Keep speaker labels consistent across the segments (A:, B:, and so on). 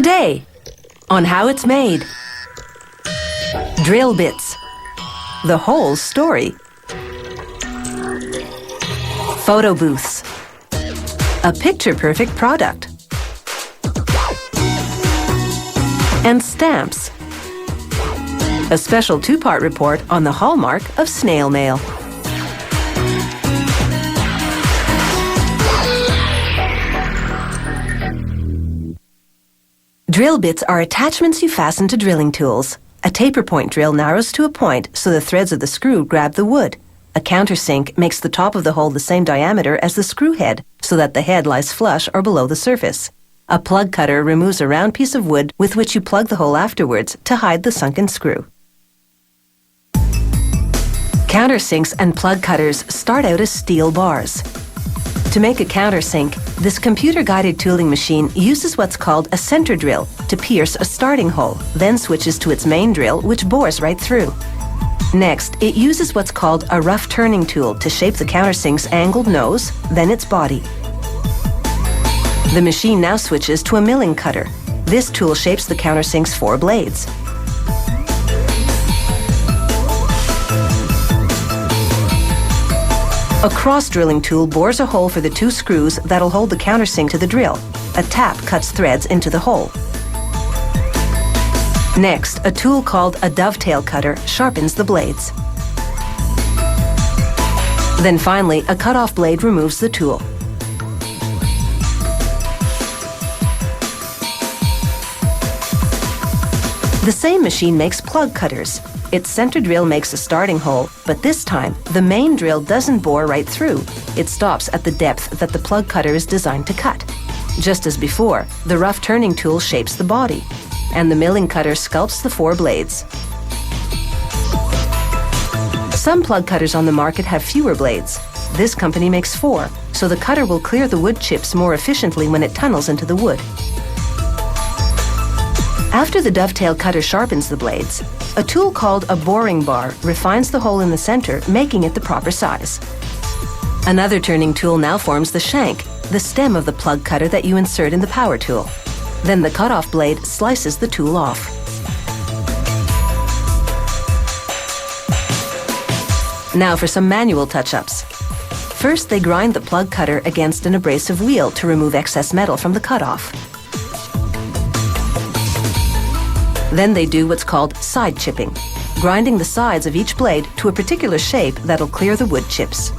A: Today, on how it's made. Drill bits. The whole story. Photo booths. A picture-perfect product. And stamps. A special two-part report on the hallmark of snail mail. Drill bits are attachments you fasten to drilling tools. A taper point drill narrows to a point so the threads of the screw grab the wood. A countersink makes the top of the hole the same diameter as the screw head so that the head lies flush or below the surface. A plug cutter removes a round piece of wood with which you plug the hole afterwards to hide the sunken screw. Countersinks and plug cutters start out as steel bars. To make a countersink, this computer-guided tooling machine uses what's called a center drill to pierce a starting hole, then switches to its main drill, which bores right through. Next, it uses what's called a rough turning tool to shape the countersink's angled nose, then its body. The machine now switches to a milling cutter. This tool shapes the countersink's 4 blades. A cross-drilling tool bores a hole for the 2 screws that'll hold the countersink to the drill. A tap cuts threads into the hole. Next, a tool called a dovetail cutter sharpens the blades. Then finally, a cut-off blade removes the tool. The same machine makes plug cutters. Its center drill makes a starting hole, but this time, the main drill doesn't bore right through. It stops at the depth that the plug cutter is designed to cut. Just as before, the rough turning tool shapes the body, and the milling cutter sculpts the 4 blades. Some plug cutters on the market have fewer blades. This company makes 4, so the cutter will clear the wood chips more efficiently when it tunnels into the wood. After the dovetail cutter sharpens the blades, a tool called a boring bar refines the hole in the center, making it the proper size. Another turning tool now forms the shank, the stem of the plug cutter that you insert in the power tool. Then the cut-off blade slices the tool off. Now for some manual touch-ups. First, they grind the plug cutter against an abrasive wheel to remove excess metal from the cut-off. Then they do what's called side chipping, grinding the sides of each blade to a particular shape that'll clear the wood chips.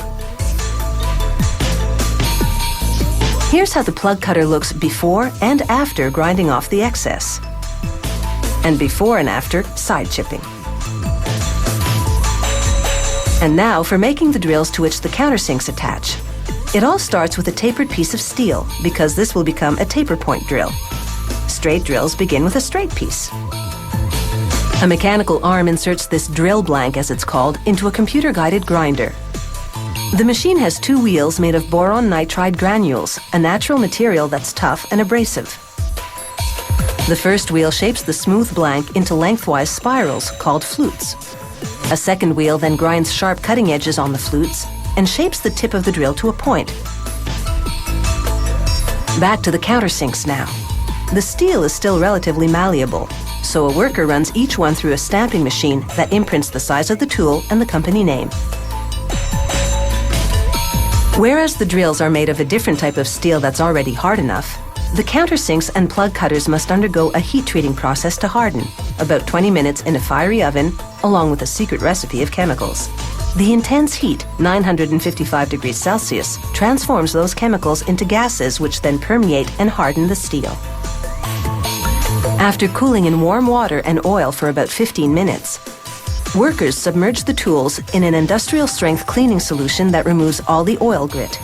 A: Here's how the plug cutter looks before and after grinding off the excess, and before and after side chipping. And now for making the drills to which the countersinks attach. It all starts with a tapered piece of steel, because this will become a taper point drill. Straight drills begin with a straight piece. A mechanical arm inserts this drill blank, as it's called, into a computer-guided grinder. The machine has 2 wheels made of boron nitride granules, a natural material that's tough and abrasive. The first wheel shapes the smooth blank into lengthwise spirals called flutes. A second wheel then grinds sharp cutting edges on the flutes and shapes the tip of the drill to a point. Back to the countersinks now. The steel is still relatively malleable, so a worker runs each one through a stamping machine that imprints the size of the tool and the company name. Whereas the drills are made of a different type of steel that's already hard enough, the countersinks and plug cutters must undergo a heat treating process to harden, about 20 minutes in a fiery oven, along with a secret recipe of chemicals. The intense heat, 955 degrees Celsius, transforms those chemicals into gases which then permeate and harden the steel. After cooling in warm water and oil for about 15 minutes, workers submerge the tools in an industrial-strength cleaning solution that removes all the oil grit.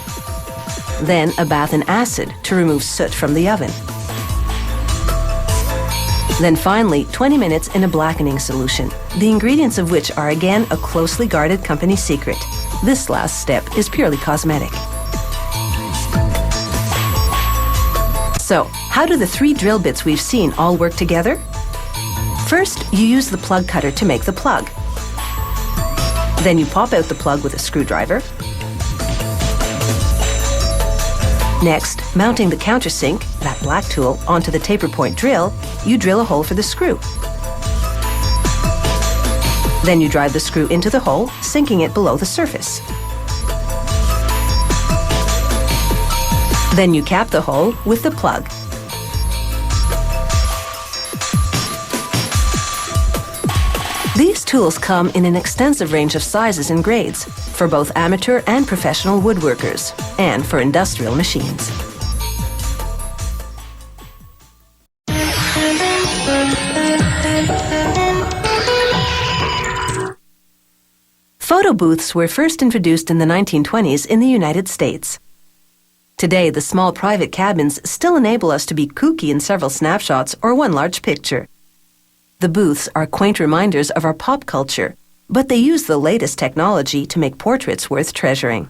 A: Then a bath in acid to remove soot from the oven. Then finally, 20 minutes in a blackening solution, the ingredients of which are again a closely guarded company secret. This last step is purely cosmetic. So, how do the 3 drill bits we've seen all work together? First, you use the plug cutter to make the plug. Then you pop out the plug with a screwdriver. Next, mounting the countersink, that black tool, onto the taper point drill, you drill a hole for the screw. Then you drive the screw into the hole, sinking it below the surface. Then you cap the hole with the plug. These tools come in an extensive range of sizes and grades for both amateur and professional woodworkers, and for industrial machines. Photo booths were first introduced in the 1920s in the United States. Today, the small private cabins still enable us to be kooky in several snapshots or one large picture. The booths are quaint reminders of our pop culture, but they use the latest technology to make portraits worth treasuring.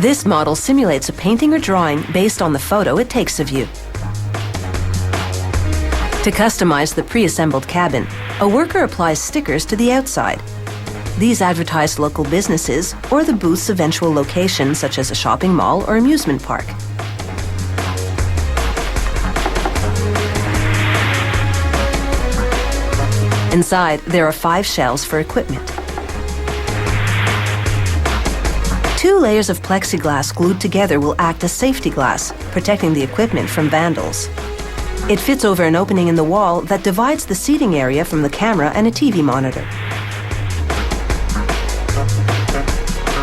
A: This model simulates a painting or drawing based on the photo it takes of you. To customize the pre-assembled cabin, a worker applies stickers to the outside. These advertise local businesses or the booth's eventual location, such as a shopping mall or amusement park. Inside, there are 5 shelves for equipment. 2 layers of plexiglass glued together will act as safety glass, protecting the equipment from vandals. It fits over an opening in the wall that divides the seating area from the camera and a TV monitor.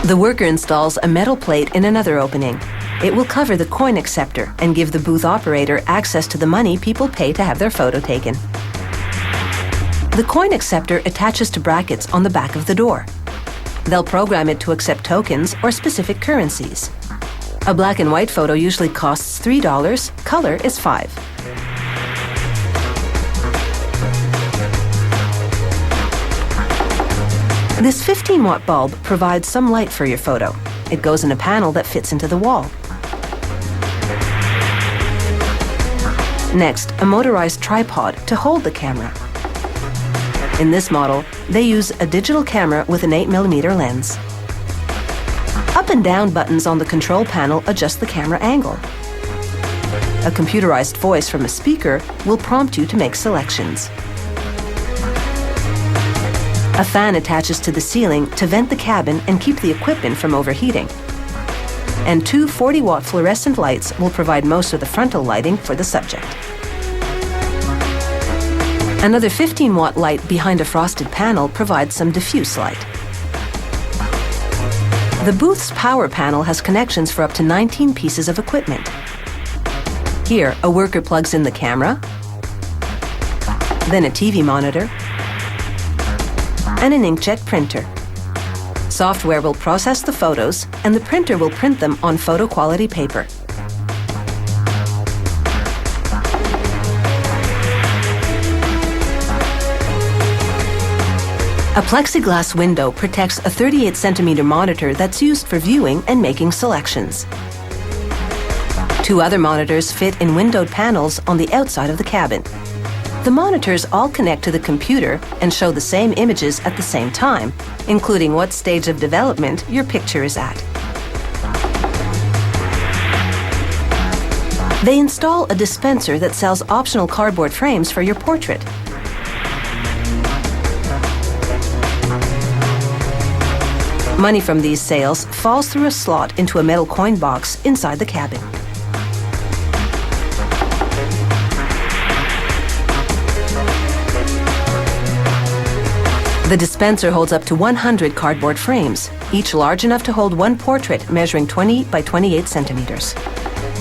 A: The worker installs a metal plate in another opening. It will cover the coin acceptor and give the booth operator access to the money people pay to have their photo taken. The coin acceptor attaches to brackets on the back of the door. They'll program it to accept tokens or specific currencies. A black and white photo usually costs $3, color is $5. This 15-watt bulb provides some light for your photo. It goes in a panel that fits into the wall. Next, a motorized tripod to hold the camera. In this model, they use a digital camera with an 8mm lens. Up and down buttons on the control panel adjust the camera angle. A computerized voice from a speaker will prompt you to make selections. A fan attaches to the ceiling to vent the cabin and keep the equipment from overheating. And 2 40-watt fluorescent lights will provide most of the frontal lighting for the subject. Another 15-watt light behind a frosted panel provides some diffuse light. The booth's power panel has connections for up to 19 pieces of equipment. Here, a worker plugs in the camera, then a TV monitor, and an inkjet printer. Software will process the photos, and the printer will print them on photo-quality paper. A plexiglass window protects a 38-centimeter monitor that's used for viewing and making selections. 2 other monitors fit in windowed panels on the outside of the cabin. The monitors all connect to the computer and show the same images at the same time, including what stage of development your picture is at. They install a dispenser that sells optional cardboard frames for your portrait. Money from these sales falls through a slot into a metal coin box inside the cabin. The dispenser holds up to 100 cardboard frames, each large enough to hold 1 portrait measuring 20 by 28 centimeters.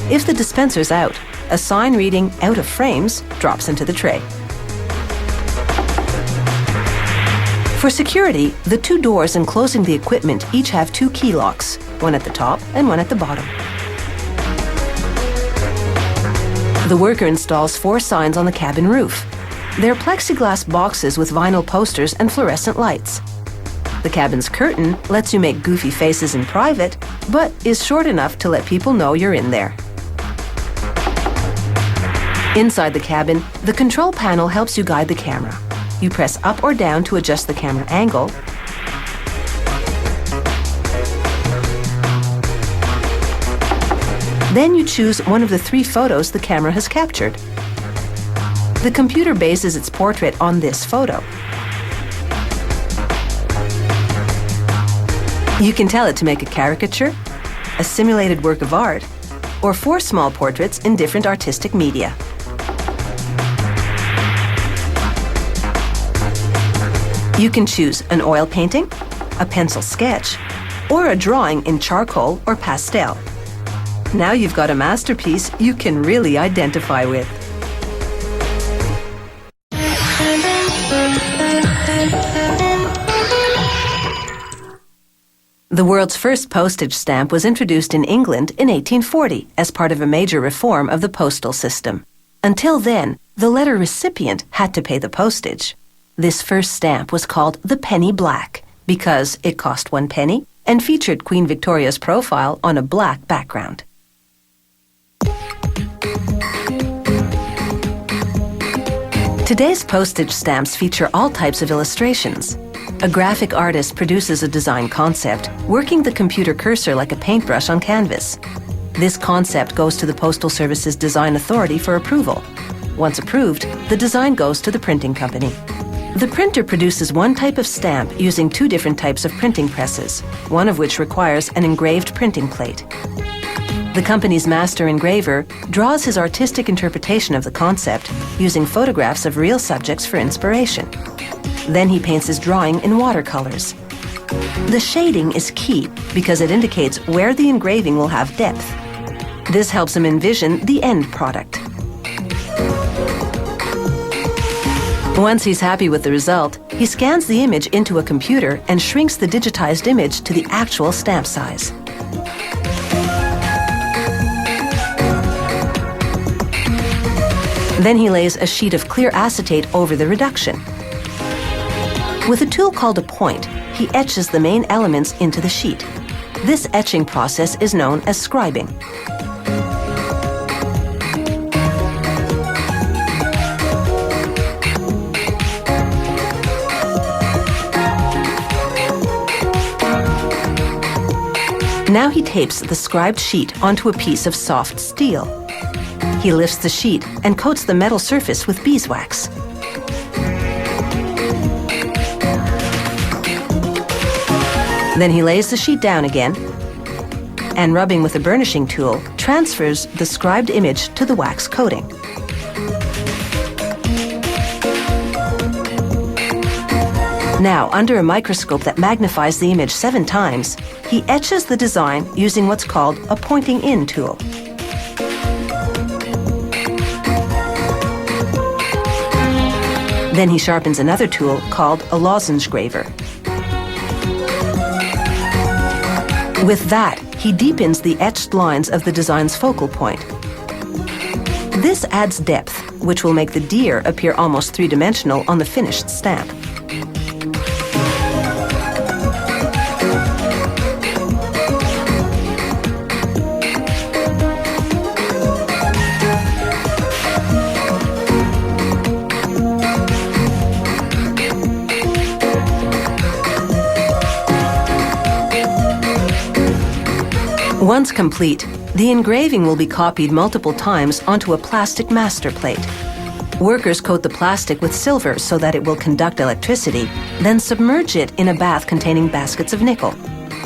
A: If the dispenser's out, a sign reading "out of frames" drops into the tray. For security, the 2 doors enclosing the equipment each have 2 key locks, one at the top and one at the bottom. The worker installs 4 signs on the cabin roof. They're plexiglass boxes with vinyl posters and fluorescent lights. The cabin's curtain lets you make goofy faces in private, but is short enough to let people know you're in there. Inside the cabin, the control panel helps you guide the camera. You press up or down to adjust the camera angle, Then you choose one of the 3 photos the camera has captured. The computer bases its portrait on this photo. You can tell it to make a caricature, a simulated work of art, or 4 small portraits in different artistic media. You can choose an oil painting, a pencil sketch, or a drawing in charcoal or pastel. Now you've got a masterpiece you can really identify with. The world's first postage stamp was introduced in England in 1840 as part of a major reform of the postal system. Until then, the letter recipient had to pay the postage. This first stamp was called the penny black because it cost 1 penny and featured Queen Victoria's profile on a black background. Today's postage stamps feature all types of illustrations. A graphic artist produces a design concept, working the computer cursor like a paintbrush on canvas. This concept goes to the Postal Service's Design Authority for approval. Once approved, the design goes to the printing company. The printer produces one type of stamp using 2 different types of printing presses, one of which requires an engraved printing plate. The company's master engraver draws his artistic interpretation of the concept using photographs of real subjects for inspiration. Then he paints his drawing in watercolors. The shading is key because it indicates where the engraving will have depth. This helps him envision the end product. Once he's happy with the result, he scans the image into a computer and shrinks the digitized image to the actual stamp size. Then he lays a sheet of clear acetate over the reduction. With a tool called a point, he etches the main elements into the sheet. This etching process is known as scribing. Now he tapes the scribed sheet onto a piece of soft steel. He lifts the sheet and coats the metal surface with beeswax. Then he lays the sheet down again and, rubbing with a burnishing tool, transfers the scribed image to the wax coating. Now, under a microscope that magnifies the image 7 times, he etches the design using what's called a pointing in tool. Then he sharpens another tool called a lozenge graver. With that, he deepens the etched lines of the design's focal point. This adds depth, which will make the deer appear almost 3-dimensional on the finished stamp. Once complete, the engraving will be copied multiple times onto a plastic master plate. Workers coat the plastic with silver so that it will conduct electricity, then submerge it in a bath containing baskets of nickel.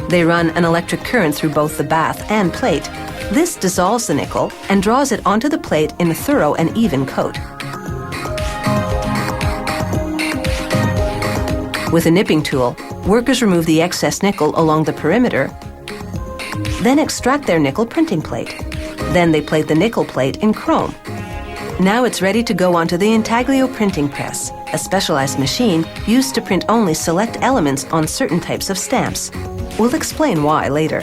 A: They run an electric current through both the bath and plate. This dissolves the nickel and draws it onto the plate in a thorough and even coat. With a nipping tool, workers remove the excess nickel along the perimeter, then extract their nickel printing plate. Then they plate the nickel plate in chrome. Now it's ready to go onto the intaglio printing press, a specialized machine used to print only select elements on certain types of stamps. We'll explain why later.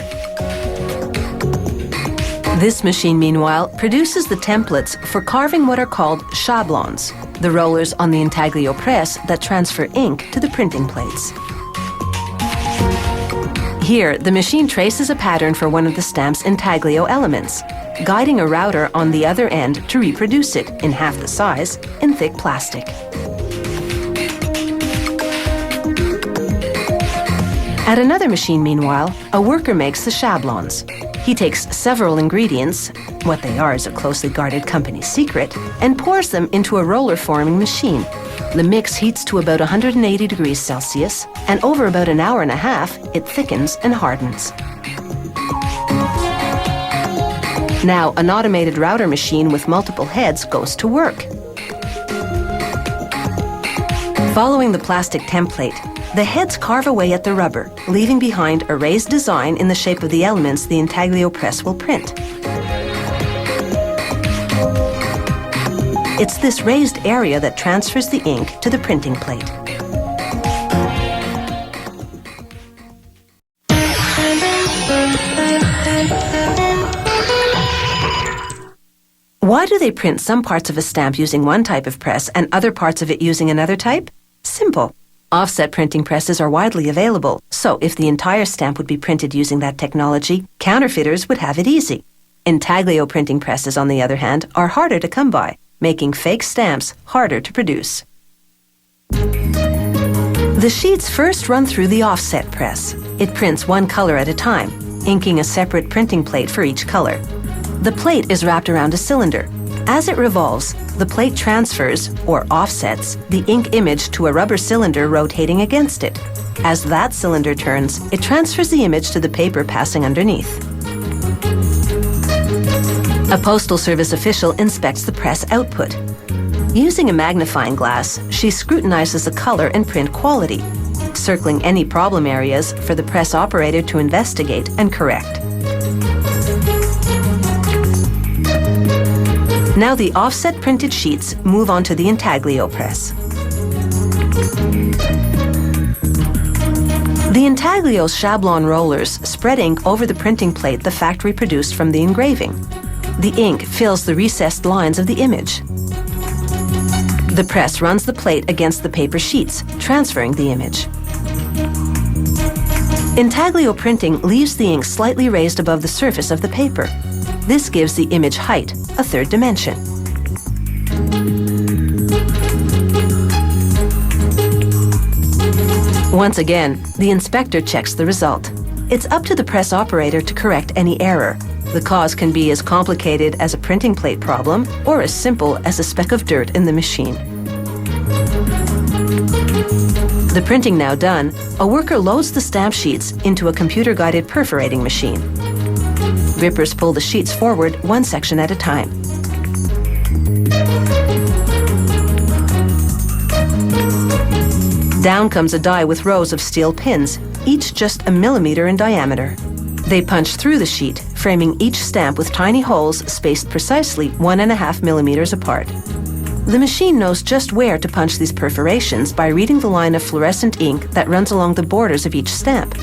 A: This machine, meanwhile, produces the templates for carving what are called shablons, the rollers on the intaglio press that transfer ink to the printing plates. Here, the machine traces a pattern for one of the stamp's intaglio elements, guiding a router on the other end to reproduce it in half the size in thick plastic. At another machine, meanwhile, a worker makes the shablons. He takes several ingredients, what they are is a closely guarded company secret, and pours them into a roller forming machine. The mix heats to about 180 degrees Celsius, and over about an hour and a half, it thickens and hardens. Now, an automated router machine with multiple heads goes to work. Following the plastic template, the heads carve away at the rubber, leaving behind a raised design in the shape of the elements the intaglio press will print. It's this raised area that transfers the ink to the printing plate. Why do they print some parts of a stamp using one type of press and other parts of it using another type? Simple. Offset printing presses are widely available, so if the entire stamp would be printed using that technology, counterfeiters would have it easy. Intaglio printing presses, on the other hand, are harder to come by, making fake stamps harder to produce. The sheets first run through the offset press. It prints one color at a time, inking a separate printing plate for each color. The plate is wrapped around a cylinder. As it revolves, the plate transfers, or offsets, the ink image to a rubber cylinder rotating against it. As that cylinder turns, it transfers the image to the paper passing underneath. A Postal Service official inspects the press output. Using a magnifying glass, she scrutinizes the color and print quality, circling any problem areas for the press operator to investigate and correct. Now the offset printed sheets move on to the intaglio press. The intaglio's shablon rollers spread ink over the printing plate the factory produced from the engraving. The ink fills the recessed lines of the image. The press runs the plate against the paper sheets, transferring the image. Intaglio printing leaves the ink slightly raised above the surface of the paper. This gives the image height, a third dimension. Once again, the inspector checks the result. It's up to the press operator to correct any error. The cause can be as complicated as a printing plate problem or as simple as a speck of dirt in the machine. The printing now done, a worker loads the stamp sheets into a computer-guided perforating machine. Grippers pull the sheets forward one section at a time. Down comes a die with rows of steel pins, each just a millimeter in diameter. They punch through the sheet, framing each stamp with tiny holes spaced precisely 1.5 millimeters apart. The machine knows just where to punch these perforations by reading the line of fluorescent ink that runs along the borders of each stamp.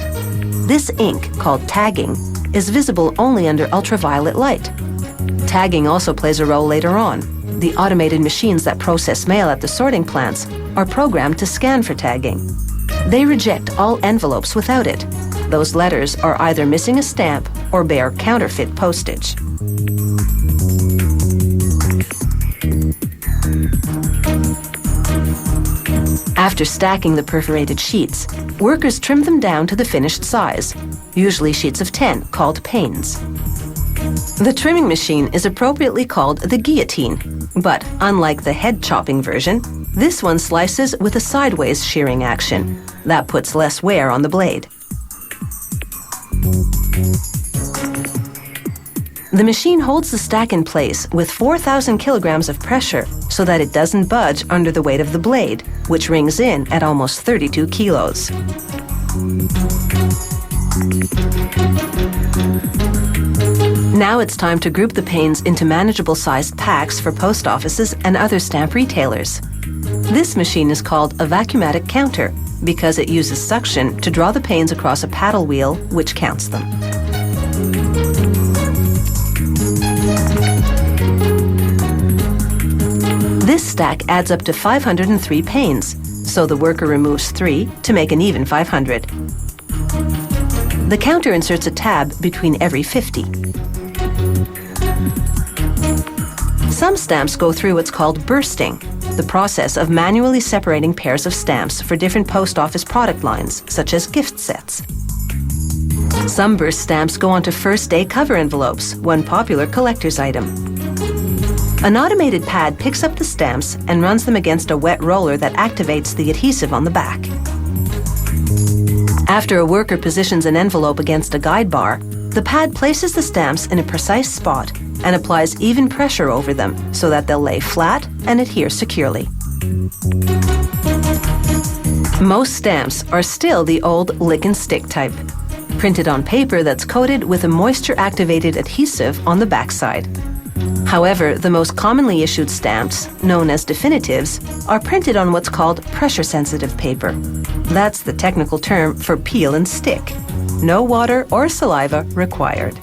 A: This ink, called tagging, is visible only under ultraviolet light. Tagging also plays a role later on. The automated machines that process mail at the sorting plants are programmed to scan for tagging. They reject all envelopes without it. Those letters are either missing a stamp or bear counterfeit postage. After stacking the perforated sheets, workers trim them down to the finished size, usually sheets of 10 called panes. The trimming machine is appropriately called the guillotine, but unlike the head-chopping version, this one slices with a sideways shearing action. That puts less wear on the blade. The machine holds the stack in place with 4,000 kilograms of pressure so that it doesn't budge under the weight of the blade, which rings in at almost 32 kilos. Now it's time to group the panes into manageable-sized packs for post offices and other stamp retailers. This machine is called a vacuumatic counter because it uses suction to draw the panes across a paddle wheel which counts them. This stack adds up to 503 panes, so the worker removes 3 to make an even 500. The counter inserts a tab between every 50. Some stamps go through what's called bursting, the process of manually separating pairs of stamps for different post office product lines, such as gift sets. Sunburst stamps go onto first day cover envelopes, one popular collector's item. An automated pad picks up the stamps and runs them against a wet roller that activates the adhesive on the back. After a worker positions an envelope against a guide bar, the pad places the stamps in a precise spot and applies even pressure over them so that they'll lay flat and adhere securely. Most stamps are still the old lick and stick type, printed on paper that's coated with a moisture-activated adhesive on the backside. However, the most commonly issued stamps, known as definitives, are printed on what's called pressure-sensitive paper. That's the technical term for peel and stick. No water or saliva required.